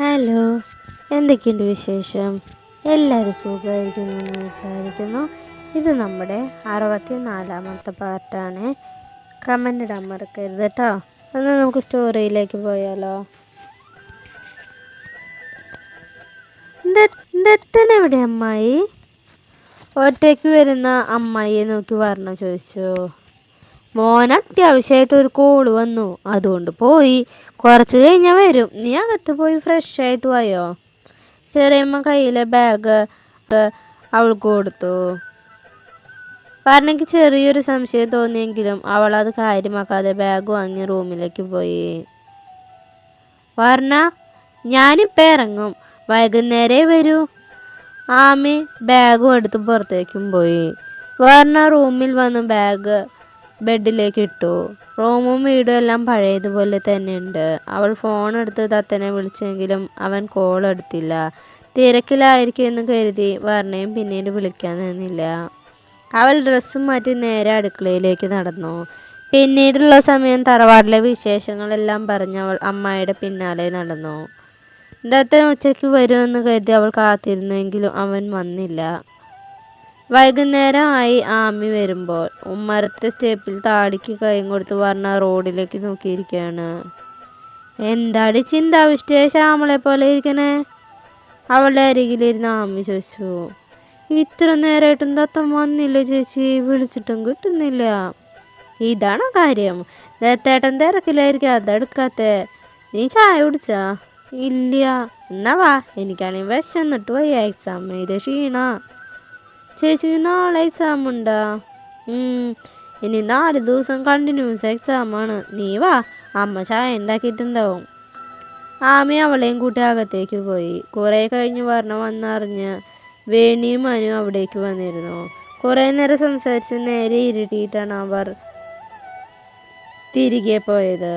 Hello, എന്തൊക്കെയുണ്ട് വിശേഷം? എല്ലാവരും സുഖമായിരിക്കുന്നു എന്ന് വിചാരിക്കുന്നു. ഇത് നമ്മുടെ 64ാമത്തെ പാർട്ടാണ്. കമൻ്റ് ഇടാൻ മറക്കരുത് കേട്ടോ. എന്നാൽ നമുക്ക് സ്റ്റോറിയിലേക്ക് പോയാലോ? എവിടെ അമ്മായി? ഒറ്റയ്ക്ക് വരുന്ന അമ്മായിയെ നോക്കി വർണ്ണ ചോദിച്ചു. മോൻ അത്യാവശ്യമായിട്ട് ഒരു കോള് വന്നു, അതുകൊണ്ട് പോയി. കുറച്ച് കഴിഞ്ഞാൽ വരും. നീ അകത്ത് പോയി ഫ്രഷ് ആയിട്ട് പോയോ? ചെറിയമ്മ കയ്യിലെ ബാഗ് അവൾക്ക് കൊടുത്തു. പറഞ്ഞെങ്കിൽ ചെറിയൊരു സംശയം തോന്നിയെങ്കിലും അവൾ അത് കാര്യമാക്കാതെ ബാഗ് വാങ്ങി റൂമിലേക്ക് പോയി. വർണ്ണ, ഞാനിപ്പോൾ ഇറങ്ങും, വൈകുന്നേരേ വരൂ. ആമി ബാഗും എടുത്ത് പുറത്തേക്കും പോയി. വർണ്ണ റൂമിൽ വന്ന് ബാഗ് ബെഡിലേക്ക് ഇട്ടു. റൂമും വീടും എല്ലാം പഴയതുപോലെ തന്നെയുണ്ട്. അവൾ ഫോൺ എടുത്ത് തത്തനെ വിളിച്ചെങ്കിലും അവൻ കോൾ എടുത്തില്ല. തിരക്കിലായിരിക്കുമെന്ന് കരുതി വർണ്ണയും പിന്നീട് വിളിക്കാൻ നിന്നില്ല. അവൾ ഡ്രസ്സും മാറ്റി നേരെ അടുക്കളയിലേക്ക് നടന്നു. പിന്നീടുള്ള സമയം തറവാട്ടിലെ വിശേഷങ്ങളെല്ലാം പറഞ്ഞ് അവൾ അമ്മായിയുടെ പിന്നാലെ നടന്നു. ദത്തൻ ഉച്ചയ്ക്ക് വരുമെന്ന് കരുതി അവൾ കാത്തിരുന്നുവെങ്കിലും അവൻ വന്നില്ല. വൈകുന്നേരം ആയി. ആമി വരുമ്പോൾ ഉമ്മറത്തെ സ്റ്റെപ്പിൽ താടിക്ക് കൈയും കൊടുത്ത് വർണ്ണ റോഡിലേക്ക് നോക്കിയിരിക്കുകയാണ്. എന്താടി ചിന്താവിഷ്ടയായ ശ്യാമളെ പോലെ ഇരിക്കണേ? അവളുടെ അരികിലിരുന്ന് ആമി ചോദിച്ചു. ഇത്ര നേരമായിട്ടും ദത്തൻ വന്നില്ല ചേച്ചി, വിളിച്ചിട്ടും കിട്ടുന്നില്ല. ഇതാണോ കാര്യം? ദത്തേട്ടൻ തിരക്കിലായിരിക്കും, അതെടുക്കാത്തെ. നീ ചായ കുടിച്ചാ? ഇല്ല. എന്നാ വാ, എനിക്കാണെങ്കിൽ വിശന്നിട്ട് വയ്യ, എക്സാം ചെയ്ത ക്ഷീണ. ചേച്ചിക്ക് നാളെ എക്സാം ഉണ്ടാ? ഇനി 4 ദിവസം കണ്ടിന്യൂസ് എക്സാമാണ്. നീ വാ, അമ്മ ചായ ഉണ്ടാക്കിയിട്ടുണ്ടാവും. ആമി അവളെയും കൂട്ടി അകത്തേക്ക് പോയി. കുറേ കഴിഞ്ഞ് വർണ്ണ വന്നറിഞ്ഞ് വേണിയും അനു അവിടേക്ക് വന്നിരുന്നു. കുറേ നേരം സംസാരിച്ച് നേരെ ഇരുട്ടിയിട്ടാണ് അവർ തിരികെ പോയത്.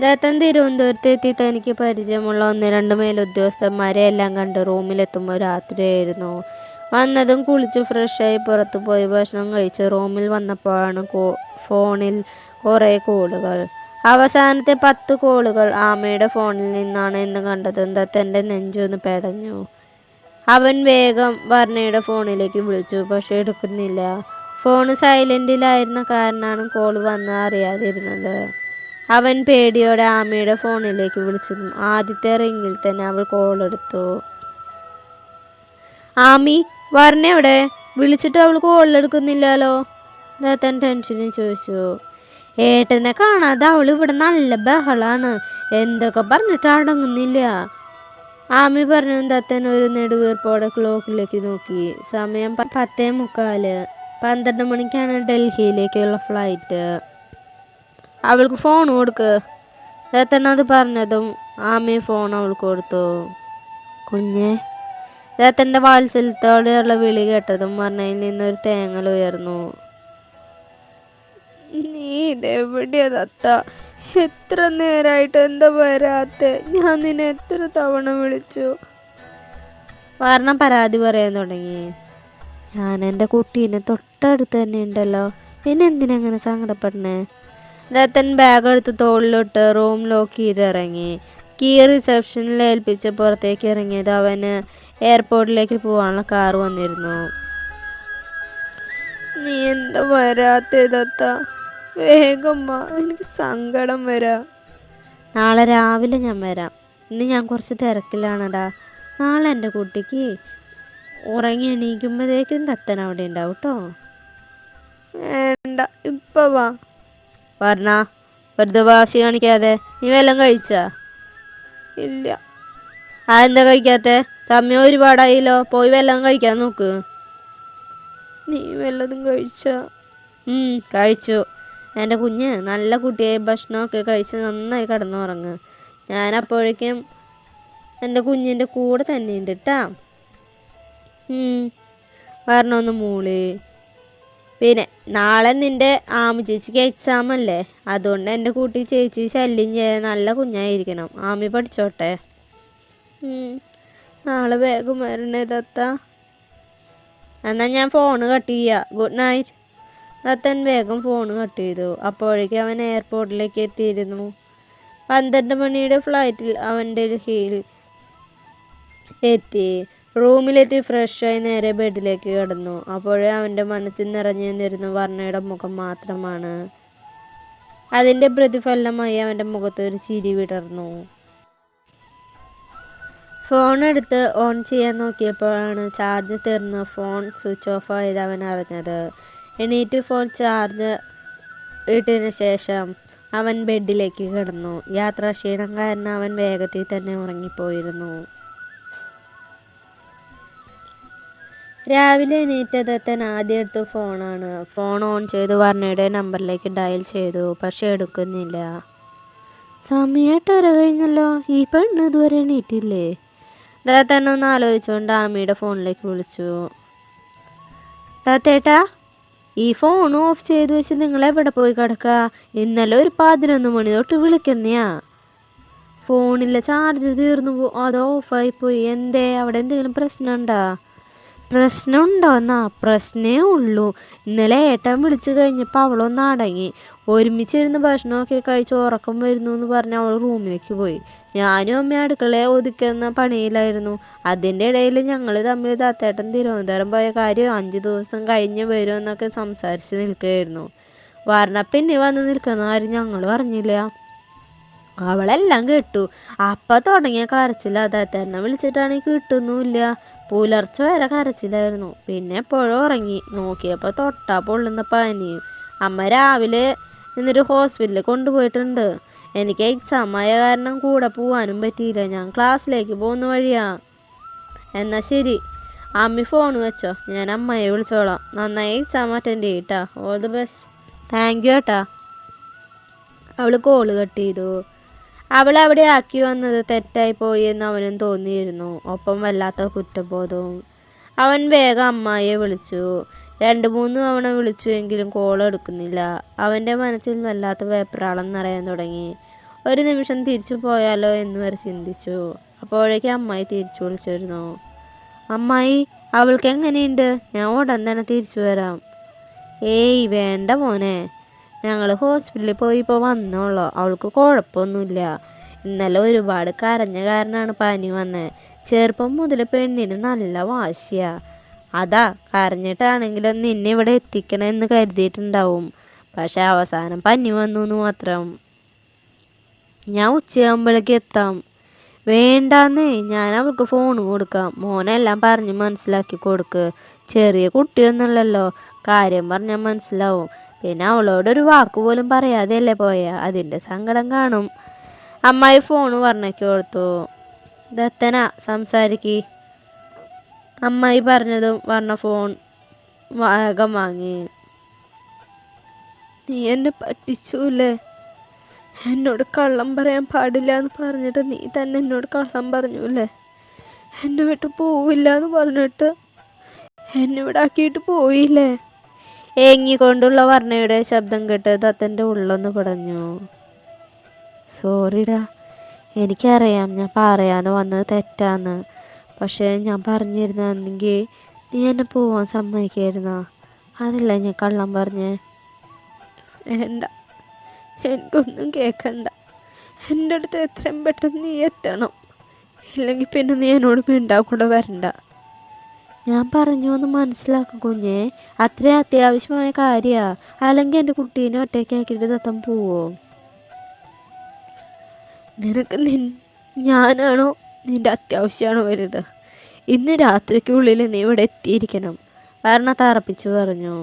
ദത്തൻ തിരുവനന്തപുരത്ത് എത്തി തനിക്ക് പരിചയമുള്ള 1-2 മേലുദ്യോഗസ്ഥന്മാരെ എല്ലാം കണ്ട് റൂമിലെത്തുമ്പോൾ രാത്രിയായിരുന്നു. വന്നതും കുളിച്ച് ഫ്രഷായി പുറത്തു പോയി ഭക്ഷണം കഴിച്ച് റൂമിൽ വന്നപ്പോഴാണ് ഫോണിൽ കുറേ കോളുകൾ. അവസാനത്തെ 10 കോളുകൾ ആമയുടെ ഫോണിൽ നിന്നാണ് എന്ന് കണ്ടതും ദത്തൻ്റെ നെഞ്ചൊന്ന് പെടഞ്ഞു. അവൻ വേഗം വർണ്ണയുടെ ഫോണിലേക്ക് വിളിച്ചു, പക്ഷെ എടുക്കുന്നില്ല. ഫോൺ സൈലൻറ്റിലായിരുന്ന കാരണമാണ് കോൾ വന്ന് അറിയാതിരുന്നത്. അവൻ പേടിയോടെ ആമയുടെ ഫോണിലേക്ക് വിളിച്ചതും ആദ്യത്തെ റിങ്ങിൽ തന്നെ അവൾ കോൾ എടുത്തു. ആമി, വർണ്ണ എവിടെ? വിളിച്ചിട്ട് അവൾ കോളെടുക്കുന്നില്ലല്ലോ. ദത്തൻ ടെൻഷനിൽ ചോദിച്ചു. ഏട്ടനെ കാണാതെ അവൾ ഇവിടെ നല്ല ബഹളാണ്, എന്തൊക്കെ പറഞ്ഞിട്ട് അടങ്ങുന്നില്ല. ആമി പറഞ്ഞു. ദത്തൻ ഒരു നെടുവീർപ്പോടെ ക്ലോക്കിലേക്ക് നോക്കി. സമയം 10:45. 12 മണിക്കാണ് ഡൽഹിയിലേക്കുള്ള ഫ്ലൈറ്റ്. അവൾക്ക് ഫോൺ കൊടുക്ക്. ദത്തൻ അത് പറഞ്ഞതും ആമി ഫോൺ അവൾക്ക് കൊടുത്തു. കുഞ്ഞേ. ദത്തൻ്റെ വാത്സല്യത്തോടെയുള്ള വിളി കേട്ടതും വർണ്ണയിൽ നിന്നൊരു തേങ്ങൽ ഉയർന്നു. നീ ഇതെവിടെയാ ദത്ത? എത്ര നേരമായിട്ട് എന്താ വരാത്തെ? ഞാൻ നിന്നെ എത്ര തവണ വിളിച്ചു? വർണ്ണ പരാതി പറയാൻ തുടങ്ങി. ഞാൻ എൻ്റെ കുട്ടീനെ തൊട്ടടുത്ത് തന്നെ ഉണ്ടല്ലോ, പിന്നെ എന്തിനങ്ങനെ സങ്കടപ്പെടണേ? ദത്തൻ ബാഗ് എടുത്ത് തോളിലിട്ട് റൂം ലോക്ക് ചെയ്ത് ഇറങ്ങി. കീ റിസപ്ഷനിൽ ഏൽപ്പിച്ച് പുറത്തേക്ക് ഇറങ്ങിയത് അവന് എയർപോർട്ടിലേക്ക് പോകാനുള്ള കാർ വന്നിരുന്നു. നീ എന്താ വരാത്തേ ദത്ത? വേഗം വാ, എനിക്ക് സങ്കടം വരാ. നാളെ രാവിലെ ഞാൻ വരാം. ഇന്ന് ഞാൻ കുറച്ച് തിരക്കിലാണടാ. നാളെ എൻ്റെ കുട്ടിക്ക് ഉറങ്ങി എണീക്കുമ്പോഴേക്കും ദത്തൻ അവിടെ ഉണ്ടാവും കേട്ടോ. വേണ്ട, ഇപ്പം വാ. വർണ്ണ, വെറുതെ വാശി കാണിക്കാതെ. നീ വല്ലതും കഴിച്ചാ? ഇല്ല. അതെന്താ കഴിക്കാത്തെ? സമയം ഒരുപാടായില്ലോ, പോയി വല്ലതും കഴിക്കാൻ നോക്ക്. നീ വല്ലതും കഴിച്ചാ? കഴിച്ചു. എൻ്റെ കുഞ്ഞ് നല്ല കുട്ടിയായി ഭക്ഷണമൊക്കെ കഴിച്ച് നന്നായി കിടന്നുറങ്ങ്. ഞാൻ അപ്പോഴേക്കും എൻ്റെ കുഞ്ഞിൻ്റെ കൂടെ തന്നെ ഉണ്ട് കേട്ടാ. വർണ്ണ ഒന്ന് മൂളി. പിന്നെ നാളെ നിൻ്റെ ആമി ചേച്ചിക്ക് എക്സാം അല്ലേ, അതുകൊണ്ട് എൻ്റെ കുട്ടി ചേച്ചി ശല്യം ചെയ്യാൻ നല്ല കുഞ്ഞായിരിക്കണം. ആമി പഠിച്ചോട്ടെ. നാളെ വേഗം വരണേ ദത്ത. എന്നാൽ ഞാൻ ഫോണ് കട്ട് ചെയ്യാം. Good night. ദത്തൻ വേഗം ഫോണ് കട്ട് ചെയ്തു. അപ്പോഴേക്കും അവൻ എയർപോർട്ടിലേക്ക് എത്തിയിരുന്നു. 12 മണിയുടെ ഫ്ലൈറ്റിൽ അവൻ ഡൽഹിയിൽ എത്തി. റൂമിലെത്തി ഫ്രഷായി നേരെ ബെഡിലേക്ക് കിടന്നു. അപ്പോഴേ അവൻ്റെ മനസ്സിൽ നിറഞ്ഞു നിന്നിരുന്നു വർണ്ണയുടെ മുഖം മാത്രമാണ്. അതിൻ്റെ പ്രതിഫലനമായി അവൻ്റെ മുഖത്ത് ഒരു ചിരി വിടർന്നു. ഫോൺ എടുത്ത് ഓൺ ചെയ്യാൻ നോക്കിയപ്പോഴാണ് ചാർജ് തീർന്ന് ഫോൺ സ്വിച്ച് ഓഫ് ആയത് അവൻ അറിഞ്ഞത്. എണീറ്റ് ഫോൺ ചാർജ് ഇട്ടതിന് ശേഷം അവൻ ബെഡിലേക്ക് കിടന്നു. യാത്രാക്ഷീണം കാരണം അവൻ വേഗത്തിൽ തന്നെ ഉറങ്ങിപ്പോയിരുന്നു. രാവിലെ എണീറ്റ ദത്തൻ ആദ്യം എടുത്ത ഫോണാണ്. ഫോൺ ഓൺ ചെയ്ത് വർണ്ണയുടെ നമ്പറിലേക്ക് ഡയൽ ചെയ്തു. പക്ഷെ എടുക്കുന്നില്ല. സമയം 8:30 കഴിഞ്ഞല്ലോ, ഈ പെണ്ണ് ഇതുവരെ എണീറ്റില്ലേ? ദത്തൻ ഒന്ന് ആലോചിച്ചുകൊണ്ട് ആമിയുടെ ഫോണിലേക്ക് വിളിച്ചു. ദത്തേട്ടാ, ഈ ഫോൺ ഓഫ് ചെയ്ത് വെച്ച് നിങ്ങൾ എവിടെ പോയി കിടക്കുക? ഇന്നലെ ഒരു 11 മണി തൊട്ട് വിളിക്കുന്നയാ. ഫോണിലെ ചാർജ് തീർന്നു അതോ ഓഫായിപ്പോയി? എന്തേ, അവിടെ എന്തെങ്കിലും പ്രശ്നമുണ്ടോ? പ്രശ്നമുണ്ടോന്നാ? പ്രശ്നമേ ഉള്ളൂ. ഇന്നലെ ഏട്ടൻ വിളിച്ചു കഴിഞ്ഞപ്പോൾ അവളൊന്ന് അടങ്ങി. ഒരുമിച്ചിരുന്ന് ഭക്ഷണമൊക്കെ കഴിച്ച് ഉറക്കം വരുന്നു എന്ന് പറഞ്ഞ് അവൾ റൂമിലേക്ക് പോയി. ഞാനും അമ്മ അടുക്കളയെ ഒതുക്കുന്ന പണിയിലായിരുന്നു. അതിൻ്റെ ഇടയിൽ ഞങ്ങൾ തമ്മിൽ ദത്തേട്ടൻ തിരുവനന്തപുരം പോയ കാര്യം 5 ദിവസം കഴിഞ്ഞ് വരുമെന്നൊക്കെ സംസാരിച്ച് നിൽക്കുകയായിരുന്നു. വർണ്ണ പിന്നെ വന്ന് നിൽക്കുന്ന കാര്യം ഞങ്ങൾ അറിഞ്ഞില്ല. അവളെല്ലാം കേട്ടു. അപ്പം തുടങ്ങിയ കരച്ചില്ല. ദത്തേട്ടനെ വിളിച്ചിട്ടാണെങ്കിൽ കിട്ടുന്നുമില്ല. പുലർച്ചെ വരെ കരച്ചിലായിരുന്നു. പിന്നെ എപ്പോഴും ഉറങ്ങി. നോക്കിയപ്പോൾ തൊട്ടാ പൊള്ളുന്ന പനിയും. അമ്മ രാവിലെ എന്നിട്ട് ഹോസ്പിറ്റലിൽ കൊണ്ടുപോയിട്ടുണ്ട്. എനിക്ക് എക്സാം ആയ കാരണം കൂടെ പോകാനും പറ്റിയില്ല. ഞാൻ ക്ലാസ്സിലേക്ക് പോകുന്ന വഴിയാ. എന്നാൽ ശരി, അമ്മി ഫോൺ വെച്ചോ, ഞാൻ അമ്മയെ വിളിച്ചോളാം. നന്നായി എക്സാം അറ്റൻഡ് ചെയ്യട്ടാ. All the best. Thank you ഏട്ടാ. അവൾ കോള് കട്ട് ചെയ്തു. അവൾ അവിടെ ആക്കി വന്നത് തെറ്റായി പോയി എന്ന് അവനും തോന്നിയിരുന്നു. ഒപ്പം വല്ലാത്ത കുറ്റബോധവും. അവൻ വേഗം അമ്മായിയെ വിളിച്ചു. 2-3 തവണ വിളിച്ചുവെങ്കിലും കോൾ എടുക്കുന്നില്ല. അവൻ്റെ മനസ്സിൽ വല്ലാത്ത വെപ്രാളം നിറയാൻ തുടങ്ങി. ഒരു നിമിഷം തിരിച്ചു പോയാലോ എന്ന് വരെ ചിന്തിച്ചു. അപ്പോഴേക്കും അമ്മായി തിരിച്ചു വിളിച്ചിരുന്നു. അമ്മായി, അവൾക്ക് എങ്ങനെയുണ്ട്? ഞാൻ ഉടൻ തന്നെ തിരിച്ചു വരാം. ഏയ് വേണ്ട മോനെ, ഞങ്ങൾ ഹോസ്പിറ്റലിൽ പോയി ഇപ്പോൾ വന്നോളൂ. അവൾക്ക് കുഴപ്പമൊന്നുമില്ല. ഇന്നലെ ഒരുപാട് കരഞ്ഞ കാരണമാണ് പനി വന്നത്. ചെറുപ്പം മുതൽ പെണ്ണിന് നല്ല വാശിയാ. അതാ കരഞ്ഞിട്ടാണെങ്കിലും നിന്നെ ഇവിടെ എത്തിക്കണമെന്ന് കരുതിയിട്ടുണ്ടാവും. പക്ഷെ അവസാനം പനി വന്നു എന്ന് മാത്രം. ഞാൻ ഉച്ചയാകുമ്പോഴേക്ക് എത്താം. വേണ്ടാന്നേ, ഞാൻ അവൾക്ക് ഫോൺ കൊടുക്കാം. മോനെല്ലാം പറഞ്ഞ് മനസ്സിലാക്കി കൊടുക്ക്. ചെറിയ കുട്ടിയൊന്നുമല്ലല്ലോ, കാര്യം പറഞ്ഞാൽ മനസ്സിലാവും. പിന്നെ അവളോടൊരു വാക്ക് പോലും പറയാതെയല്ലേ പോയ, അതിൻ്റെ സങ്കടം കാണും. അമ്മായി ഫോൺ വർണ്ണയ്ക്ക് കൊടുത്തു. ദത്തന സംസാരിക്ക്. അമ്മായി പറഞ്ഞതും വർണ്ണ ഫോൺ വേഗം വാങ്ങി. നീ എന്നെ പറ്റിച്ചൂല്ലേ? എന്നോട് കള്ളം പറയാൻ പാടില്ല എന്ന് പറഞ്ഞിട്ട് നീ തന്നെ എന്നോട് കള്ളം പറഞ്ഞൂല്ലേ? എന്നെ വിട്ട് പോവില്ല എന്ന് പറഞ്ഞിട്ട് എന്നെ ഇവിടെ ആക്കിയിട്ട് പോയില്ലേ? ഏങ്ങിക്കൊണ്ടുള്ള വർണ്ണയുടെ ശബ്ദം കേട്ട് ദത്തൻ്റെ ഉള്ളൊന്ന് പിടഞ്ഞു. സോറിടാ, എനിക്കറിയാം ഞാൻ പറയാതെ വന്നത് തെറ്റാന്ന്. പക്ഷേ ഞാൻ പറഞ്ഞിരുന്നെങ്കിൽ നീ എന്നെ പോവാൻ സമ്മതിക്കായിരുന്നോ? അതല്ല ഞാൻ കള്ളം പറഞ്ഞേ. വേണ്ട, എനിക്കൊന്നും കേൾക്കണ്ട. എൻ്റെ അടുത്ത് എത്രയും പെട്ടെന്ന് നീ എത്തണം. ഇല്ലെങ്കിൽ പിന്നെ നീ എന്നോട് മിണ്ടാക്കൂടെ വരണ്ട. ഞാൻ പറഞ്ഞു ഒന്ന് മനസ്സിലാക്കും കുഞ്ഞേ, അത്രയും അത്യാവശ്യമായ കാര്യമാണ്. അല്ലെങ്കിൽ എൻ്റെ കുട്ടീനെ ഒറ്റയ്ക്കാക്കിയിട്ട് ദത്തം പോവോ? നിനക്ക് ഞാനാണോ നിൻ്റെ അത്യാവശ്യമാണോ വലുത്? ഇന്ന് രാത്രിക്കുള്ളിൽ നീ ഇവിടെ എത്തിയിരിക്കണം. വർണ്ണ തറപ്പിച്ചു പറഞ്ഞു.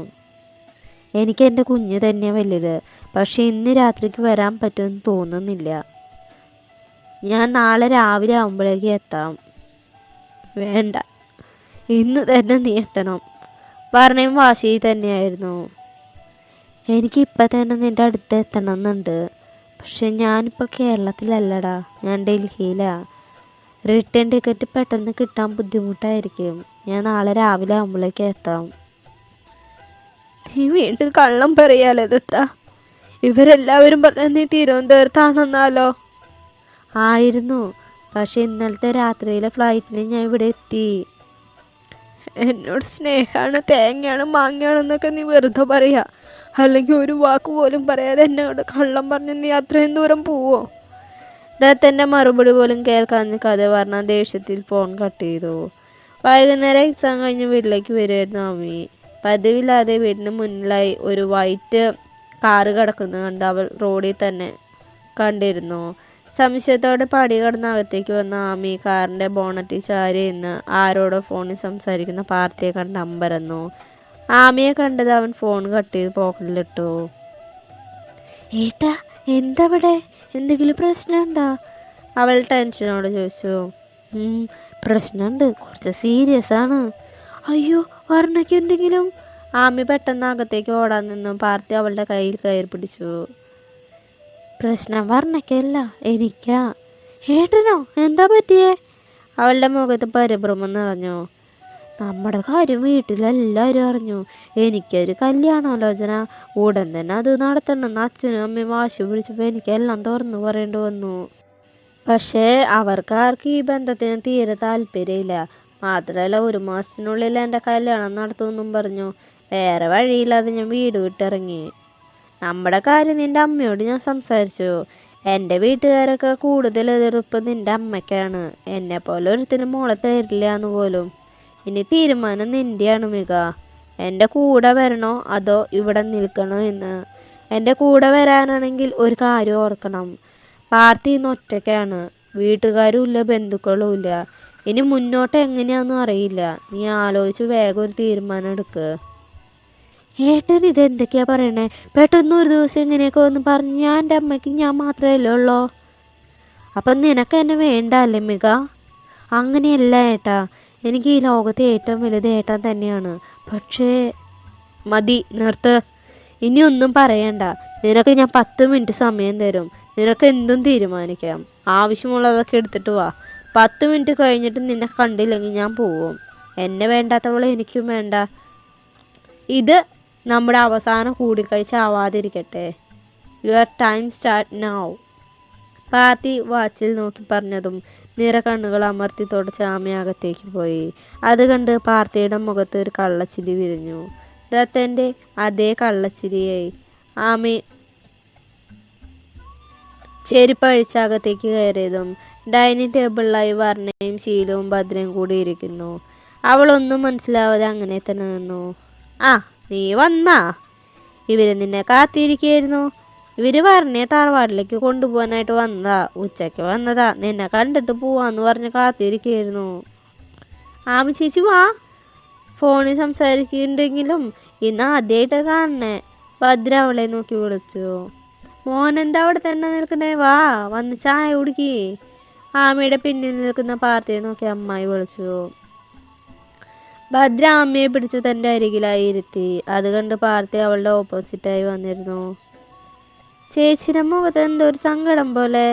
എനിക്ക് എൻ്റെ കുഞ്ഞ് തന്നെ വലുത്. പക്ഷെ ഇന്ന് രാത്രിക്ക് വരാൻ പറ്റുമെന്ന് തോന്നുന്നില്ല. ഞാൻ നാളെ രാവിലെ ആകുമ്പോഴേക്ക് എത്താം. വേണ്ട, ഇന്ന് തന്നെ നീ എത്തണം. വർണ്ണയും വാശിയിൽ തന്നെയായിരുന്നു. എനിക്കിപ്പം തന്നെ നിൻ്റെ അടുത്ത് എത്തണം എന്നുണ്ട്. പക്ഷെ ഞാനിപ്പോൾ കേരളത്തിലല്ലടാ, ഞാൻ ഡൽഹിയിലാണ്. റിട്ടേൺ ടിക്കറ്റ് പെട്ടെന്ന് കിട്ടാൻ ബുദ്ധിമുട്ടായിരിക്കും. ഞാൻ നാളെ രാവിലെ ആകുമ്പോഴേക്ക് എത്താം. നീ വീണ്ടും കള്ളം പറയാലോ ദത്താ. ഇവരെല്ലാവരും പറഞ്ഞ നീ തിരുവനന്തപുരത്താണെന്നാലോ? ആയിരുന്നു, പക്ഷെ ഇന്നലത്തെ രാത്രിയിലെ ഫ്ലൈറ്റിന് ഞാൻ ഇവിടെ എത്തി. എന്നോട് സ്നേഹമാണ്, തേങ്ങയാണ്, മാങ്ങയാണെന്നൊക്കെ നീ വെറുതെ പറയുക. അല്ലെങ്കിൽ ഒരു വാക്ക് പോലും പറയാതെ എന്നോട് കള്ളം പറഞ്ഞ് നീ അത്രയും ദൂരം പോവോ? ദത്തൻ്റെ മറുപടി പോലും കേൾക്കാൻ കഥ പറഞ്ഞ ദേഷ്യത്തിൽ ഫോൺ കട്ട് ചെയ്തു. വൈകുന്നേരം എക്സാം കഴിഞ്ഞ് വീട്ടിലേക്ക് വരുമായിരുന്നു ആമി. പതിവില്ലാതെ വീടിന് മുന്നിലായി ഒരു വൈറ്റ് കാറ് കിടക്കുന്നത് കണ്ട് അവൾ റോഡിൽ തന്നെ കണ്ടിരുന്നു. സംശയത്തോടെ പടി കടന്ന് അകത്തേക്ക് വന്ന ആമി കാറിൻ്റെ ബോണറ്റിൽ ചാരി നിന്ന് ആരോടോ ഫോണിൽ സംസാരിക്കുന്ന പാർത്തിയെ കണ്ട് അമ്പരന്നു. ആമിയെ കണ്ടത് അവൻ ഫോൺ കട്ട് ചെയ്ത് പോക്കറ്റിലിട്ടു. ഏട്ടാ, എന്താ ഇവിടെ? എന്തെങ്കിലും പ്രശ്നമുണ്ടോ? അവൾ ടെൻഷനോടെ ചോദിച്ചു. പ്രശ്നമുണ്ട്, കുറച്ച് സീരിയസ് ആണ്. അയ്യോ, വർണ്ണയ്ക്ക് എന്തെങ്കിലും? ആമി പെട്ടെന്ന് അകത്തേക്ക് ഓടാൻ നിന്നു. പാർത്തി അവളുടെ കയ്യിൽ കയറി പിടിച്ചു. പ്രശ്നം വർണ്ണയ്ക്കല്ല, എനിക്കാ. ഏട്ടനോ? എന്താ പറ്റിയേ? അവളുടെ മുഖത്ത് പരിഭ്രമം നിറഞ്ഞു. നമ്മുടെ കാര്യം വീട്ടിലെല്ലാവരും അറിഞ്ഞു. എനിക്കൊരു കല്യാണാലോചന, ഉടൻ തന്നെ അത് നടത്തണമെന്ന് അച്ഛനും അമ്മയും വാശി പിടിച്ചപ്പോൾ എനിക്കെല്ലാം തുറന്നു പറയേണ്ടി വന്നു. പക്ഷേ അവർക്കാർക്കും ഈ ബന്ധത്തിന് തീരെ താല്പര്യമില്ല. മാത്രമല്ല, 1 മാസത്തിനുള്ളിൽ എൻ്റെ കല്യാണം നടത്തുമെന്നും പറഞ്ഞു. വേറെ വഴിയില്ലാതെ ഞാൻ വീട് വിട്ടിറങ്ങി. നമ്മുടെ കാര്യം നിൻ്റെ അമ്മയോട് ഞാൻ സംസാരിച്ചു. എൻ്റെ വീട്ടുകാരൊക്കെ കൂടുതൽ എതിർപ്പ് നിൻ്റെ അമ്മയ്ക്കാണ്. എന്നെപ്പോലെ ഒരുത്തിനും മോളെ തരില്ല എന്ന് പോലും. ഇനി തീരുമാനം നിൻ്റെയാണ് മിക. എൻ്റെ കൂടെ വരണോ അതോ ഇവിടെ നിൽക്കണോ എന്ന്. എൻ്റെ കൂടെ വരാനാണെങ്കിൽ ഒരു കാര്യം ഓർക്കണം, പാർത്തി ഇന്ന് ഒറ്റയ്ക്കാണ്. വീട്ടുകാരും ഇല്ല, ബന്ധുക്കളും ഇല്ല. ഇനി മുന്നോട്ട് എങ്ങനെയാണെന്നും അറിയില്ല. നീ ആലോചിച്ച് വേഗം ഒരു തീരുമാനം എടുക്ക്. ഏട്ടൻ ഇതെന്തൊക്കെയാ പറയണേ? പെട്ടെന്ന് ഒരു ദിവസം ഇങ്ങനെയൊക്കെ ഒന്ന് പറഞ്ഞ് ഞാൻ എൻ്റെ അമ്മയ്ക്ക് ഞാൻ മാത്രമല്ലേ ഉള്ളോ? അപ്പം നിനക്ക് എന്നെ വേണ്ട അല്ലേ മിക? അങ്ങനെയല്ല ഏട്ടാ, എനിക്ക് ഈ ലോകത്തെ ഏറ്റവും വലുത് ഏട്ടൻ തന്നെയാണ്. പക്ഷേ മതി, നിർത്ത്. ഇനിയൊന്നും പറയണ്ട. നിനക്ക് ഞാൻ 10 മിനിറ്റ് സമയം തരും. നിനക്ക് എന്തും തീരുമാനിക്കാം. ആവശ്യമുള്ളതൊക്കെ എടുത്തിട്ട് വാ. 10 മിനിറ്റ് കഴിഞ്ഞിട്ട് നിന്നെ കണ്ടില്ലെങ്കിൽ ഞാൻ പോവും. എന്നെ വേണ്ടാത്തവളെ എനിക്കും വേണ്ട. ഇത് നമ്മുടെ അവസാന കൂടിക്കാഴ്ച ആവാതിരിക്കട്ടെ. Your time start now. Parthi വാച്ചിൽ നോക്കി പറഞ്ഞതും നിറകണ്ണുകൾ അമർത്തി തുടച്ച് ആമി അകത്തേക്ക് പോയി. അത് കണ്ട് പാർത്തിയുടെ മുഖത്ത് ഒരു കള്ളച്ചിരി വിരിഞ്ഞു. ദത്തൻ്റെ അതേ കള്ളച്ചിരിയായി. ആമി ചെരുപ്പഴിച്ച് അകത്തേക്ക് കയറിയതും ഡൈനിങ് ടേബിളിലായി വർണ്ണയും ശീലവും ഭദ്രയും കൂടി ഇരിക്കുന്നു. അവളൊന്നും മനസ്സിലാവാതെ അങ്ങനെ തന്നെ നിന്നു. ആ, നീ വന്നാ? ഇവർ നിന്നെ കാത്തിരിക്കുകയായിരുന്നു. ഇവർ വർണ്ണയെ തറവാട്ടിലേക്ക് കൊണ്ടുപോകാനായിട്ട് വന്നതാ. ഉച്ചയ്ക്ക് വന്നതാ. നിന്നെ കണ്ടിട്ട് പോവാന്ന് പറഞ്ഞ് കാത്തിരിക്കുകയായിരുന്നു. ആമി ചേച്ചി വാ. ഫോണിൽ സംസാരിക്കുന്നുണ്ടെങ്കിലും ഇന്ന് ആദ്യമായിട്ട് കാണണേ. ഭദ്ര അവളെ നോക്കി വിളിച്ചു. മോനെന്താ അവിടെ തന്നെ നിൽക്കണേ? വാ, വന്ന് ചായ കുടിക്കേ. ആമയുടെ പിന്നിൽ നിൽക്കുന്ന പാർത്തിയെ നോക്കി അമ്മായി വിളിച്ചു. ഭദ്ര അമ്മയെ പിടിച്ച് തൻ്റെ അരികിലായി ഇരുത്തി. അത് കണ്ട് പാർത്തി അവളുടെ ഓപ്പോസിറ്റായി വന്നിരുന്നു. ചേച്ചിയുടെ മുഖത്ത് എന്തോ ഒരു സങ്കടം പോലെ.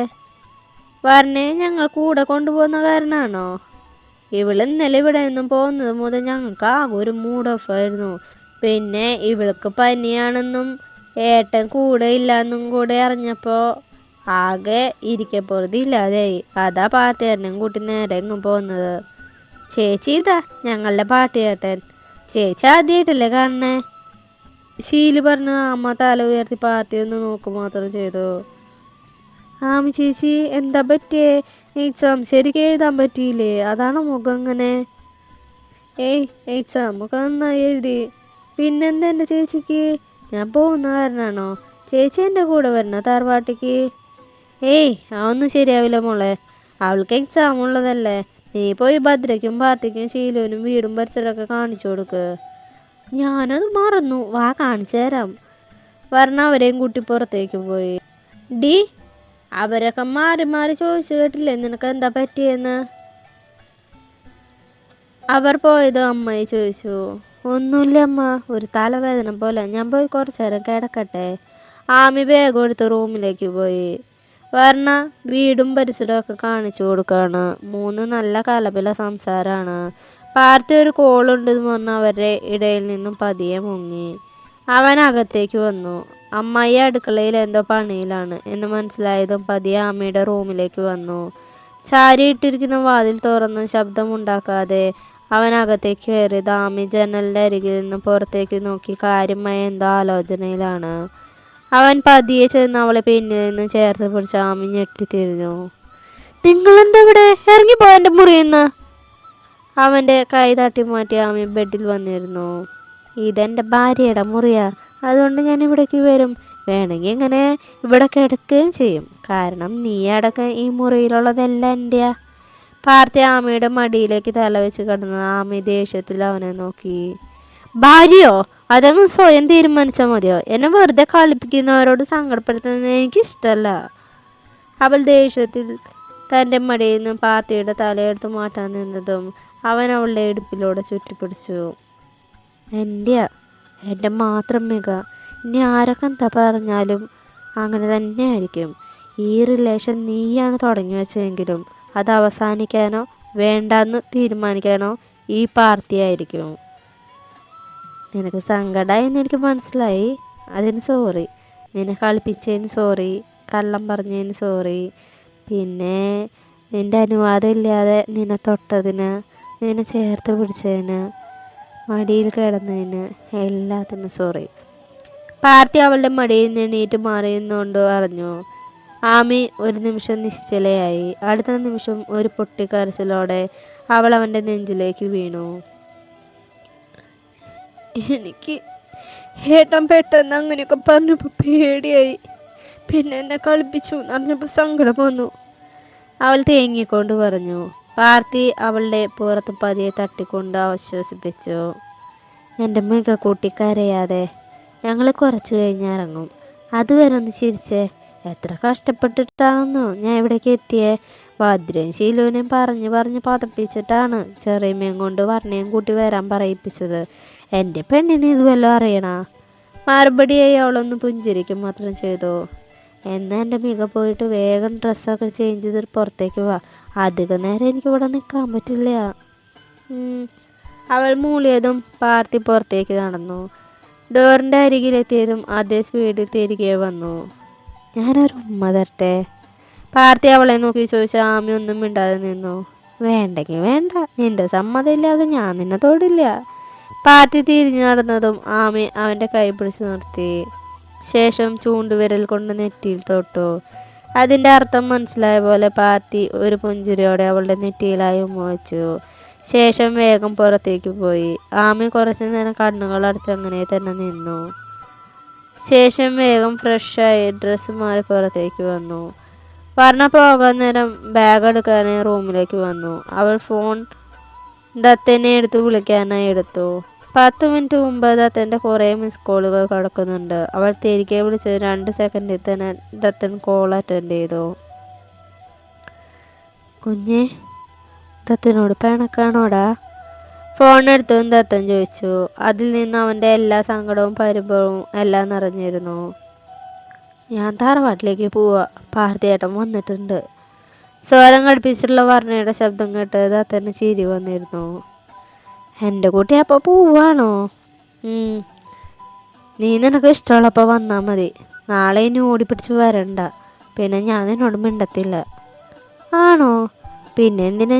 വർണ്ണയെ ഞങ്ങൾ കൂടെ കൊണ്ടുപോകുന്ന കാരണമാണോ? ഇവൾ ഇന്നലെ ഇവിടെ നിന്നും പോകുന്നത് മുതൽ ഞങ്ങൾക്ക് ആകെ ഒരു മൂഡ് ഓഫ് ആയിരുന്നു. പിന്നെ ഇവൾക്ക് പനിയാണെന്നും ഏട്ടൻ കൂടെ ഇല്ലാന്നും കൂടെ അറിഞ്ഞപ്പോൾ ആകെ ഇരിക്കപ്പുറത്ത് ഇല്ലാതെയായി. അതാ പാർട്ടിയേട്ടനും കൂട്ടി നേരെ എങ്ങും പോകുന്നത്. ചേച്ചി ഇതാ ഞങ്ങളുടെ പാട്ടിയേട്ടൻ. ചേച്ചി ആദ്യമായിട്ടല്ലേ കാണണേ? ശീല് പറഞ്ഞ് അമ്മ തല ഉയർത്തി പാർട്ടി ഒന്ന് നോക്കുക മാത്രം ചെയ്തു. ആമി ചേച്ചി എന്താ പറ്റിയേ? എക്സാം ശരിക്കും എഴുതാൻ പറ്റിയില്ലേ? അതാണ് മുഖം അങ്ങനെ. എക്സാം ഒക്കെ നന്നായി എഴുതി. പിന്നെന്താ എൻ്റെ ചേച്ചിക്ക്? ഞാൻ പോകുന്ന കാരണമാണോ? ചേച്ചി എൻ്റെ കൂടെ വരണോ തറവാട്ടിക്ക്? അതൊന്നും ശരിയാവില്ല മോളെ. അവൾക്ക് എക്സാം ഉള്ളതല്ലേ. നീ പോയി ഭദ്രയ്ക്കും പാർത്തിക്കും ശീലുവിനും വീടും പരിസരമൊക്കെ കാണിച്ചു കൊടുക്ക്. ഞാനത് മറന്നു. വാ, കാണിച്ചു തരാം. പറഞ്ഞ അവരെയും കൂട്ടി പുറത്തേക്ക് പോയി. ഡി, അവരൊക്കെ മാറി മാറി ചോദിച്ചു കേട്ടില്ലേ നിനക്ക് എന്താ പറ്റിയെന്ന്? അവർ പോയത് അമ്മായി ചോദിച്ചു. ഒന്നുമില്ല അമ്മ, ഒരു തലവേദന പോലെ. ഞാൻ പോയി കുറച്ചു നേരം കിടക്കട്ടെ. ആമി ബാഗ് എടുത്ത് റൂമിലേക്ക് പോയി. വർണ്ണ വീടും പരിസരമൊക്കെ കാണിച്ചു കൊടുക്കുകയാണ്. 3 നല്ല കലപില സംസാരമാണ്. പാർത്തി ഒരു കോളുണ്ടെന്ന് പറഞ്ഞ് അവരുടെ ഇടയിൽ നിന്നും പതിയെ മുങ്ങി. അവൻ അകത്തേക്ക് വന്നു. അമ്മായി അടുക്കളയിൽ എന്തോ പണിയിലാണ് എന്ന് മനസ്സിലായതും പതിയെ അമ്മയുടെ റൂമിലേക്ക് വന്നു. ചാരിയിട്ടിരിക്കുന്ന വാതിൽ തുറന്ന് ശബ്ദമുണ്ടാക്കാതെ അവൻ അകത്തേക്ക് കയറിയത് ആമി ജനലിൻ്റെ അരികിൽ നിന്ന് പുറത്തേക്ക് നോക്കി കാര്യമായ എന്തോ ആലോചനയിലാണ്. അവൻ പതിയെ ചെന്ന് അവളെ പിന്നിൽ നിന്ന് ചേർത്ത് പിടിച്ച് ആമി ഞെട്ടിത്തിരിഞ്ഞു. നിങ്ങളെന്താ ഇവിടെ? ഇറങ്ങിപ്പോ എൻ്റെ മുറിയിന്ന്. അവൻ്റെ കൈ തട്ടി മാറ്റി ആമി ബെഡിൽ വന്നിരുന്നു. ഇതെൻ്റെ ഭാര്യയുടെ മുറിയാ, അതുകൊണ്ട് ഞാൻ ഇവിടേക്ക് വരും. വേണമെങ്കിൽ ഇങ്ങനെ ഇവിടെ കിടക്കുകയും ചെയ്യും. കാരണം നീ അടക്കം ഈ മുറിയിലുള്ളതെല്ലാം എൻ്റെയാ. പാർത്തി ആമയുടെ മടിയിലേക്ക് തല വെച്ച് കിടന്ന ആമി ദേഷ്യത്തിൽ അവനെ നോക്കി. ഭാര്യയോ? അതങ്ങ് സ്വയം തീരുമാനിച്ചാൽ മതിയോ? എന്നെ വെറുതെ കളിപ്പിക്കുന്നവരോട് സങ്കടപ്പെടുത്തുന്നത് എനിക്കിഷ്ടമല്ല. അവൾ ദേഷ്യത്തിൽ തൻ്റെ മടിയിൽ നിന്ന് പാർത്തിയുടെ തലയെടുത്ത് മാറ്റാൻ നിന്നതും അവൻ അവളുടെ ഇടുപ്പിലൂടെ ചുറ്റിപ്പിടിച്ചു. എൻ്റെ മാത്രം മിക. ഇനി ആരൊക്കെ എന്താ പറഞ്ഞാലും അങ്ങനെ തന്നെ ആയിരിക്കും. ഈ റിലേഷൻ നീയാണ് തുടങ്ങി വെച്ചതെങ്കിലും അത് അവസാനിക്കാനോ വേണ്ടാന്ന് തീരുമാനിക്കാനോ ഈ പാർട്ടിയായിരിക്കും. നിനക്ക് സങ്കടമായെന്ന് എനിക്ക് മനസ്സിലായി. അതിന് സോറി. നിന്നെ കളിപ്പിച്ചതിന് സോറി. കള്ളം പറഞ്ഞതിന് സോറി. പിന്നെ നിൻ്റെ അനുവാദം ഇല്ലാതെ നിന്നെ തൊട്ടതിന്, നിന്നെ ചേർത്ത് പിടിച്ചതിന്, മടിയിൽ കിടന്നതിന് എല്ലാത്തിനും സോറി. പാർട്ടി അവളുടെ മടിയിൽ നിന്ന് എണീറ്റ് മാറിയെന്നുകൊണ്ട് പറഞ്ഞു. ആമി ഒരു നിമിഷം നിശ്ചലയായി. അടുത്ത നിമിഷം ഒരു പൊട്ടിക്കരച്ചിലോടെ അവൾ അവൻ്റെ നെഞ്ചിലേക്ക് വീണു. എനിക്ക് ഏട്ടൻ പെട്ടെന്ന് അങ്ങനെയൊക്കെ പറഞ്ഞപ്പോൾ പേടിയായി. പിന്നെ എന്നെ കളിപ്പിച്ചു എന്ന് പറഞ്ഞപ്പോൾ സങ്കടം വന്നു. അവൾ തേങ്ങിക്കൊണ്ട് പറഞ്ഞു. പാർത്തി അവളുടെ പുറത്ത് പതിയെ തട്ടിക്കൊണ്ട് ആശ്വസിപ്പിച്ചു. എൻ്റെ മിക കൂട്ടി കരയാതെ, ഞങ്ങൾ കുറച്ച് കഴിഞ്ഞിറങ്ങും. അതുവരെ ഒന്ന് ചിരിച്ചേ. എത്ര കഷ്ടപ്പെട്ടിട്ടാണെന്നോ ഞാൻ ഇവിടേക്ക് എത്തിയേ. ഭദ്രയും ശീലുവിനെയും പറഞ്ഞ് പതപ്പിച്ചിട്ടാണ് ചെറിയമ്മയും കൊണ്ട് വർണ്ണയും കൂട്ടി വരാൻ പറയിപ്പിച്ചത്. എൻ്റെ പെണ്ണിന് ഇതുവല്ലോ അറിയണ. മറുപടിയായി അവളൊന്ന് പുഞ്ചിരിക്കും മാത്രം ചെയ്തു. എന്നാൽ എൻ്റെ മിക പോയിട്ട് വേഗം ഡ്രസ്സൊക്കെ ചേഞ്ച് ചെയ്തിട്ട് പുറത്തേക്ക് വാ. അധികം നേരം എനിക്കിവിടെ നിൽക്കാൻ പറ്റില്ല. അവൾ മൂളിയതും പാർത്തി പുറത്തേക്ക് നടന്നു. ഡോറിൻ്റെ അരികിലെത്തിയതും അതേ സ്പീഡിൽ തിരികെ വന്നു. ഞാനൊരു ഉമ്മ തരട്ടെ? പാർത്തി അവളെ നോക്കി ചോദിച്ച ആമി ഒന്നും മിണ്ടാതെ നിന്നു. വേണ്ടെങ്കിൽ വേണ്ട, നിന്റെ സമ്മതമില്ലാതെ ഞാൻ നിന്നെ തൊടില്ല. പാർത്തി തിരിഞ്ഞു നടന്നതും ആമി അവൻ്റെ കൈ പിടിച്ച് നിർത്തി. ശേഷം ചൂണ്ടുവിരൽ കൊണ്ട് നെറ്റിയിൽ തൊട്ടു. അതിൻ്റെ അർത്ഥം മനസ്സിലായ പോലെ പാർത്തി ഒരു പുഞ്ചിരിയോടെ അവളുടെ നെറ്റിയിലായി ഉമ്മ വെച്ചു. ശേഷം വേഗം പുറത്തേക്ക് പോയി. ആമി കുറച്ചു നേരം കണ്ണുകൾ അടച്ചങ്ങനെ തന്നെ നിന്നു. ശേഷം വേഗം ഫ്രഷായി ഡ്രസ്സ് മാറി പുറത്തേക്ക് വന്നു. വർണ്ണ പോകാൻ നേരം ബാഗ് എടുക്കാനായി റൂമിലേക്ക് വന്നു. അവൾ ഫോൺ ദത്തനെ എടുത്ത് വിളിക്കാനായി എടുത്തു. 10 മിനിറ്റ് മുമ്പ് ദത്തൻ്റെ കുറേ മിസ് കോളുകൾ കിടക്കുന്നുണ്ട്. അവൾ തിരികെ വിളിച്ച് 2 സെക്കൻഡിൽ തന്നെ ദത്തൻ കോൾ അറ്റൻഡ് ചെയ്തു. കുഞ്ഞേ, ദത്തനോട് പിണക്കാണോടാ? ഫോൺ എടുത്തും ദത്തൻ ചോദിച്ചു. അതിൽ നിന്ന് അവൻ്റെ എല്ലാ സങ്കടവും പരിഭവവും എല്ലാം നിറഞ്ഞിരുന്നു. ഞാൻ തറവാട്ടിലേക്ക് പോവാ, പാർത്തിയേട്ടൻ വന്നിട്ടുണ്ട്. സ്വരം ഘടിപ്പിച്ചിട്ടുള്ള വർണ്ണയുടെ ശബ്ദം കേട്ട് ദത്തന് ചിരി വന്നിരുന്നു. എൻ്റെ കുട്ടി അപ്പോൾ പോവാണോ? നീ നിനക്ക് ഇഷ്ടമുള്ളപ്പോൾ വന്നാൽ മതി. നാളെ ഇനി ഓടിപ്പിടിച്ച് വരണ്ട. പിന്നെ ഞാൻ നിന്നോട് മിണ്ടത്തില്ല. ആണോ? പിന്നെ എന്തിനാ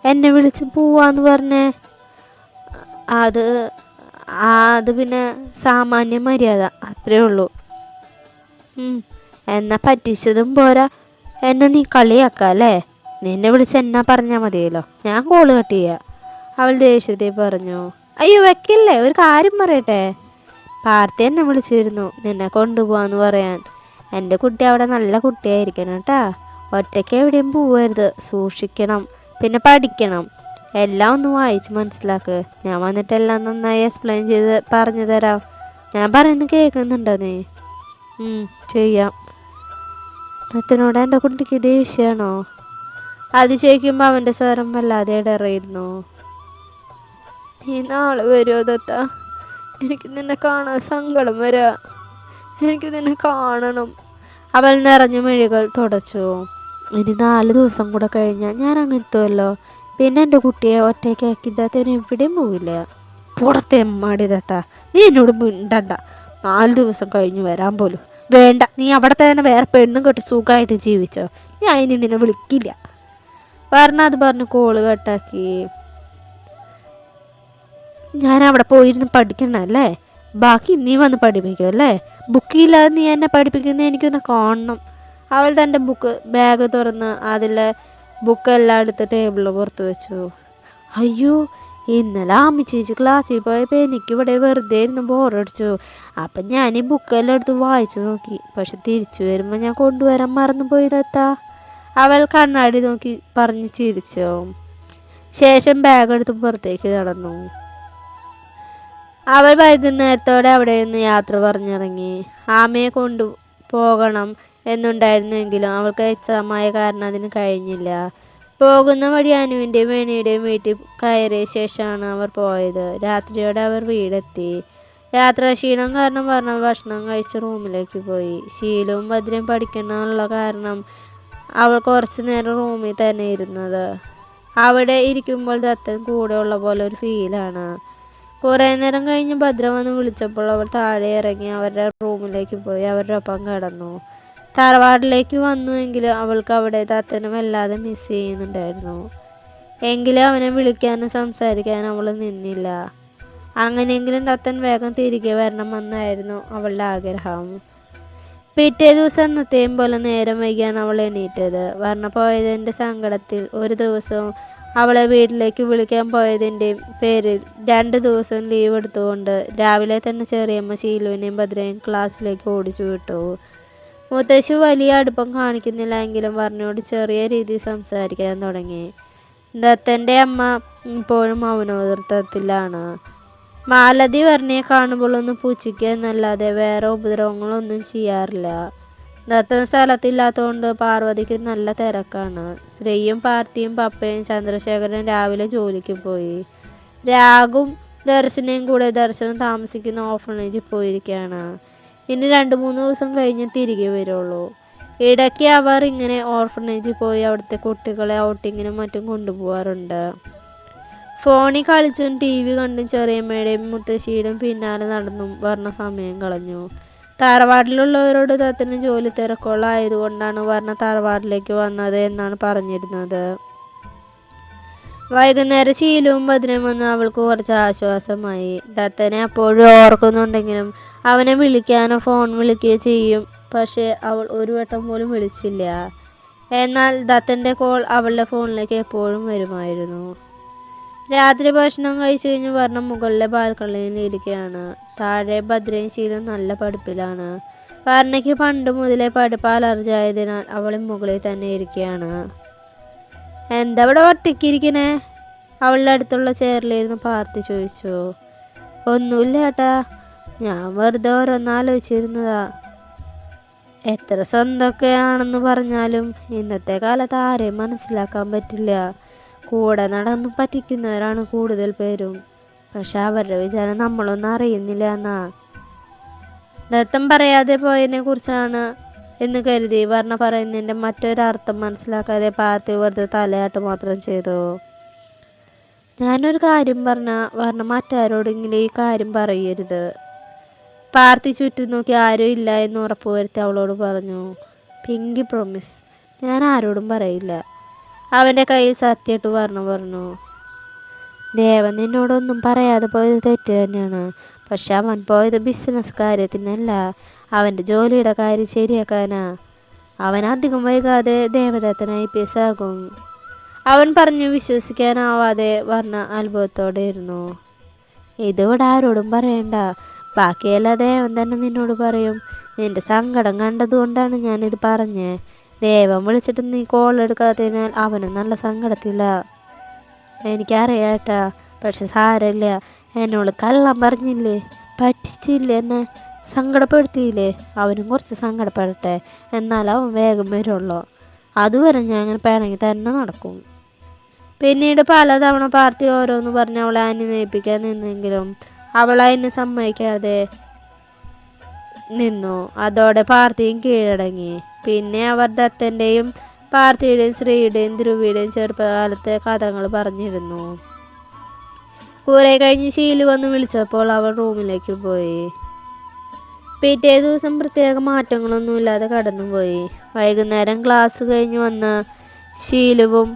എന്നെ വിളിച്ച് പോവാന്ന് പറഞ്ഞേ? അത് പിന്നെ സാമാന്യ മര്യാദ, അത്രേ ഉള്ളൂ. എന്നാ പറ്റിച്ചതും പോരാ, എന്നെ നീ കളിയാക്കല്ലേ? നിന്നെ വിളിച്ച് എന്നാ പറഞ്ഞാൽ മതിയല്ലോ, ഞാൻ കോള് കട്ട് ചെയ്യാം. അവൾ ദേഷ്യത്തിൽ പറഞ്ഞു. അയ്യോ വെക്കില്ലേ, ഒരു കാര്യം പറയട്ടെ. പാർത്തി എന്നെ വിളിച്ചിരുന്നു നിന്നെ കൊണ്ടുപോവാന്ന് പറയാൻ. എൻ്റെ കുട്ടി അവിടെ നല്ല കുട്ടിയായിരിക്കണം കേട്ടാ. ഒറ്റയ്ക്ക് എവിടെയും പോവരുത്, സൂക്ഷിക്കണം. പിന്നെ പഠിക്കണം. എല്ലാം ഒന്ന് വായിച്ച് മനസ്സിലാക്ക്. ഞാൻ വന്നിട്ടെല്ലാം നന്നായി എക്സ്പ്ലെയിൻ ചെയ്ത് പറഞ്ഞു തരാം. ഞാൻ പറയുന്നത് കേൾക്കുന്നുണ്ടോ നീ? ചെയ്യാം. അത്തനോട് എൻ്റെ കുട്ടിക്ക് ദേഷ്യമാണോ? അത് ചോദിക്കുമ്പോൾ അവൻ്റെ സ്വരം വല്ലാതെ ഇടറിയിരുന്നു. നീ നാളെ വരുമോ ദത്ത? എനിക്ക് നിന്നെ കാണാൻ സങ്കടം വരാ. എനിക്ക് നിന്നെ കാണണം. അവൾ നിറഞ്ഞ മിഴികൾ തുടച്ചു. ഇനി 4 ദിവസം കൂടെ കഴിഞ്ഞാൽ ഞാൻ അങ്ങെത്തുമല്ലോ. പിന്നെ എൻ്റെ കുട്ടിയെ ഒറ്റയ്ക്കാക്കി ദത്തന് എവിടെയും പോവില്ല. പുറത്തെ മാടി ദത്ത, നീ എന്നോട് മിണ്ടണ്ട. 4 ദിവസം കഴിഞ്ഞ് വരാൻ പോലും വേണ്ട. നീ അവിടെ തന്നെ വേറെ പെണ്ണും കെട്ടി സുഖമായിട്ട് ജീവിച്ചോ. ഞാൻ ഇനി നിന്നെ വിളിക്കില്ല. അത് പറഞ്ഞ് കോള് കട്ടാക്കി. ഞാൻ അവിടെ പോയിരുന്ന് പഠിക്കണല്ലേ? ബാക്കി നീ വന്ന് പഠിപ്പിക്കും അല്ലേ? ബുക്കില്ലാതെ നീ എന്നെ പഠിപ്പിക്കുന്നത് എനിക്കൊന്ന് കാണണം. അവൾ തൻ്റെ ബാഗ് തുറന്ന് അതിലെ ബുക്കെല്ലാം എടുത്ത് ടേബിളിൽ പുറത്ത് വെച്ചു. അയ്യോ, ഇന്നലെ ആമി ചേച്ചി ക്ലാസ്സിൽ പോയപ്പോൾ എനിക്കിവിടെ വെറുതെ ഇരുന്ന് ബോറടിച്ചു. അപ്പം ഞാൻ ഈ ബുക്കെല്ലാം എടുത്ത് വായിച്ചു നോക്കി. പക്ഷെ തിരിച്ചു വരുമ്പോൾ ഞാൻ കൊണ്ടുവരാൻ മറന്നു പോയതെത്താ. അവൾ കണ്ണാടി നോക്കി പറഞ്ഞ് ചിരിച്ചു. ശേഷം ബാഗ് എടുത്ത് പുറത്തേക്ക് നടന്നു. അവൾ വൈകുന്നേരത്തോടെ അവിടെ നിന്ന് യാത്ര പറഞ്ഞിറങ്ങി. ആമയെ കൊണ്ടു പോകണം എന്നുണ്ടായിരുന്നെങ്കിലും അവൾക്ക് എക്സാമായ കാരണം അതിന് കഴിഞ്ഞില്ല. പോകുന്ന വഴി അനുവിൻ്റെയും വേണിയുടെയും വീട്ടിൽ കയറിയ ശേഷമാണ് അവർ പോയത്. രാത്രിയോടെ അവർ വീടെത്തി. യാത്രാക്ഷീണം കാരണം പറഞ്ഞ ഭക്ഷണം കഴിച്ച് റൂമിലേക്ക് പോയി. ശീലവും ഭദ്രയും പഠിക്കണമെന്നുള്ള കാരണം അവൾ കുറച്ച് നേരം റൂമിൽ തന്നെ ഇരുന്നത്. അവിടെ ഇരിക്കുമ്പോൾ ദത്തൻ കൂടെ ഉള്ള പോലെ ഒരു ഫീലാണ്. കുറേ നേരം കഴിഞ്ഞ് ഭദ്ര വന്ന് വിളിച്ചപ്പോൾ അവൾ താഴെ ഇറങ്ങി അവരുടെ റൂമിലേക്ക് പോയി അവരുടെ ഒപ്പം കിടന്നു. തറവാട്ടിലേക്ക് വന്നുവെങ്കിലും അവൾക്ക് അവിടെ ദത്തനെ വല്ലാതെ മിസ് ചെയ്യുന്നുണ്ടായിരുന്നു. എങ്കിലും അവനെ വിളിക്കാനും സംസാരിക്കാനും അവൾ നിന്നില്ല. അങ്ങനെയെങ്കിലും ദത്തൻ വേഗം തിരികെ വരണമെന്നായിരുന്നു അവളുടെ ആഗ്രഹം. പിറ്റേ ദിവസം അന്നത്തെയും പോലെ നേരം വൈകിയാണ് അവൾ എണീറ്റത്. വർണ്ണ പോയതിൻ്റെ സങ്കടത്തിൽ ഒരു ദിവസവും അവളെ വീട്ടിലേക്ക് വിളിക്കാൻ പോയതിൻ്റെ പേരിൽ 2 ദിവസം ലീവ് എടുത്തുകൊണ്ട് രാവിലെ തന്നെ ചെറിയമ്മ ശീലുവിനെയും ഭദ്രയും ക്ലാസ്സിലേക്ക് ഓടിച്ചു വിട്ടു. മുത്തശ്ശി വലിയ അടുപ്പം കാണിക്കുന്നില്ല എങ്കിലും വർണ്ണയോട് ചെറിയ രീതിയിൽ സംസാരിക്കാൻ തുടങ്ങി. ദത്തൻ്റെ അമ്മ ഇപ്പോഴും മൗനവ്രതത്തിലാണ്. മാലതി വർണ്ണയെ കാണുമ്പോൾ ഒന്ന് പുച്ഛിക്കുക എന്നല്ലാതെ വേറെ ഉപദ്രവങ്ങളൊന്നും ചെയ്യാറില്ല. ദത്തൻ സ്ഥലത്തില്ലാത്തതുകൊണ്ട് പാർവതിക്ക് നല്ല തിരക്കാണ്. ശ്രീയും പാർത്തിയും പപ്പയും ചന്ദ്രശേഖരൻ രാവിലെ ജോലിക്ക് പോയി. രാഗും ദർശനയും കൂടെ ദർശനം താമസിക്കുന്ന ഓർഫനേജിൽ പോയിരിക്കുകയാണ്. ഇനി 2-3 ദിവസം കഴിഞ്ഞ് തിരികെ വരുള്ളൂ. ഇടയ്ക്ക് അവർ ഇങ്ങനെ ഓർഫനേജിൽ പോയി അവിടുത്തെ കുട്ടികളെ ഔട്ടിങ്ങിനും മറ്റും കൊണ്ടുപോകാറുണ്ട്. ഫോണിൽ കളിച്ചും TV കണ്ടും ചെറിയമ്മയുടെയും മുത്തശ്ശിയുടെയും പിന്നാലെ നടന്നും വർണ്ണ സമയം കളഞ്ഞു. തറവാട്ടിലുള്ളവരോട് ദത്തന് ജോലി തിരക്കുള്ളതായതുകൊണ്ടാണ് വർണ്ണ തറവാട്ടിലേക്ക് വന്നത് എന്നാണ് പറഞ്ഞിരുന്നത്. വൈകുന്നേരം ശീലവും ഭദ്രയും വന്ന് അവൾക്ക് കുറച്ച് ആശ്വാസമായി. ദത്തനെ അപ്പോഴും ഓർക്കുന്നുണ്ടെങ്കിലും അവനെ വിളിക്കാനോ ഫോൺ വിളിക്കുകയോ ചെയ്യും. പക്ഷേ അവൾ ഒരു വട്ടം പോലും വിളിച്ചില്ല. എന്നാൽ ദത്തൻ്റെ കോൾ അവളുടെ ഫോണിലേക്ക് എപ്പോഴും വരുമായിരുന്നു. രാത്രി ഭക്ഷണം കഴിച്ചു കഴിഞ്ഞ് വർണ്ണ മുകളിലെ ബാൽക്കണിയിൽ ഇരിക്കുകയാണ്. താഴെ ഭദ്രയും ശീലവും നല്ല പഠിപ്പിലാണ്. വർണ്ണയ്ക്ക് പണ്ട് മുതലേ പഠിപ്പ് അലർജി ആയതിനാൽ അവൾ മുകളിൽ തന്നെ ഇരിക്കുകയാണ്. എന്താ ഇവിടെ ഒറ്റയ്ക്കിരിക്കണേ? അവളുടെ അടുത്തുള്ള ചെയറിലിരുന്ന് പാർത്തി ചോദിച്ചു. ഒന്നുമില്ല ഏട്ടാ, ഞാൻ വെറുതെ ഓരോന്നാലോചിച്ചിരുന്നതാ. എത്ര സ്വന്തമൊക്കെയാണെന്ന് പറഞ്ഞാലും ഇന്നത്തെ കാലത്ത് ആരെയും മനസ്സിലാക്കാൻ പറ്റില്ല. കൂടെ നടന്ന് പറ്റിക്കുന്നവരാണ് കൂടുതൽ പേരും. പക്ഷെ അവരുടെ വിചാരം നമ്മളൊന്നും അറിയുന്നില്ല എന്നാ. ദത്തം പറയാതെ പോയതിനെ കുറിച്ചാണ് എന്ന് കരുതി വർണ്ണ പറയുന്നതിൻ്റെ മറ്റൊരർത്ഥം മനസ്സിലാക്കാതെ പാർത്തി വെറുതെ തലയാട്ട് മാത്രം ചെയ്തു. ഞാനൊരു കാര്യം പറഞ്ഞാൽ വർണ്ണ മറ്റാരോടെങ്കിലും ഈ കാര്യം പറയരുത്. പാർത്തി ചുറ്റും നോക്കി ആരും ഇല്ല എന്ന് ഉറപ്പുവരുത്തി അവളോട് പറഞ്ഞു. പിങ്കി പ്രോമിസ്, ഞാൻ ആരോടും പറയില്ല. അവൻ്റെ കയ്യിൽ സത്യമായിട്ട് പറഞ്ഞു. ദേവൻ നിന്നോടൊന്നും പറയാതെ പോയത് തെറ്റ് തന്നെയാണ്. പക്ഷെ അവൻ പോയത് ബിസിനസ് കാര്യത്തിനല്ല, അവൻ്റെ ജോലിയുടെ കാര്യം ശരിയാക്കാനാ. അവൻ അധികം വൈകാതെ ദേവദത്തൻ IPS ആകും. അവൻ പറഞ്ഞു. വിശ്വസിക്കാനാവാതെ വർണ്ണ അത്ഭുതത്തോടെ ഇരുന്നു. ഇതിവിടെ ആരോടും പറയണ്ട. ബാക്കിയെല്ലാം ദേവൻ തന്നെ നിന്നോട് പറയും. നിന്റെ സങ്കടം കണ്ടതുകൊണ്ടാണ് ഞാനിത് പറഞ്ഞേ. ദേവൻ വിളിച്ചിട്ട് നീ കോൾ എടുക്കാത്തതിനാൽ അവനും നല്ല സങ്കടത്തില്ല. എനിക്കറിയാട്ടാ, പക്ഷെ സാരമില്ല. എന്നോട് കള്ളം പറഞ്ഞില്ലേ, പറ്റിച്ചില്ലേ, എന്നെ സങ്കടപ്പെടുത്തിയില്ലേ. അവനും കുറച്ച് സങ്കടപ്പെടട്ടെ, എന്നാലും അവൻ വേഗം വരുള്ളൂ. അതുവരെ ഞാൻ അങ്ങനെ പിണങ്ങി തന്നെ നടക്കും. പിന്നീട് പലതവണ പാർത്തി ഓരോന്ന് പറഞ്ഞ് അവളെ അനുനയിപ്പിക്കാൻ നിന്നെങ്കിലും അവൾ അതിന് സമ്മതിക്കാതെ നിന്നു. അതോടെ പാർത്തിയും കീഴടങ്ങി. പിന്നെ അവർ ദത്തൻ്റെയും പാർത്തിയുടെയും ശ്രീയുടെയും ധ്രുവിയുടെയും ചെറുപ്പകാലത്തെ കഥകൾ പറഞ്ഞിരുന്നു. കുറെ കഴിഞ്ഞ് ശീലു വന്ന് വിളിച്ചപ്പോൾ അവൾ റൂമിലേക്ക് പോയി. പിറ്റേ ദിവസം പ്രത്യേക മാറ്റങ്ങളൊന്നുമില്ലാതെ കടന്നുപോയി. വൈകുന്നേരം ക്ലാസ് കഴിഞ്ഞ് വന്ന് ശീലുവും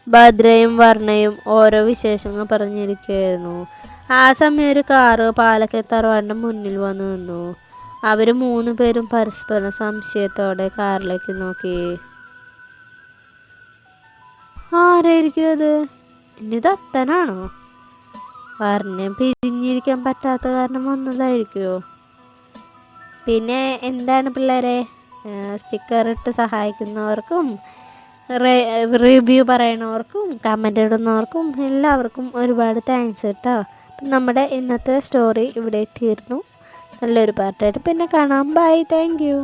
ഭദ്രയും വർണ്ണയും ഓരോ വിശേഷങ്ങൾ പറഞ്ഞിരിക്കുകയായിരുന്നു. ആ സമയം ഒരു കാറ് പാലക്കൽ തറവാടിൻ്റെ മുന്നിൽ വന്നു നിന്നു. അവർ 3 പേരും പരസ്പരം സംശയത്തോടെ കാറിലേക്ക് നോക്കി. ആരായിരിക്കും അത്? ഇനി ദത്തനാണോ? പറഞ്ഞ് പിരിഞ്ഞിരിക്കാൻ പറ്റാത്ത കാരണം വന്നതായിരിക്കുമോ? പിന്നെ എന്താണ് പിള്ളേരെ, സ്റ്റിക്കർ ഇട്ട് സഹായിക്കുന്നവർക്കും റിവ്യൂ പറയണവർക്കും കമൻ്റ് ഇടുന്നവർക്കും എല്ലാവർക്കും ഒരുപാട് താങ്ക്സ് കേട്ടോ. അപ്പം നമ്മുടെ ഇന്നത്തെ സ്റ്റോറി ഇവിടെ തീർന്നു. നല്ലൊരു പാർട്ടായിട്ട് പിന്നെ കാണാം. Bye, thank U.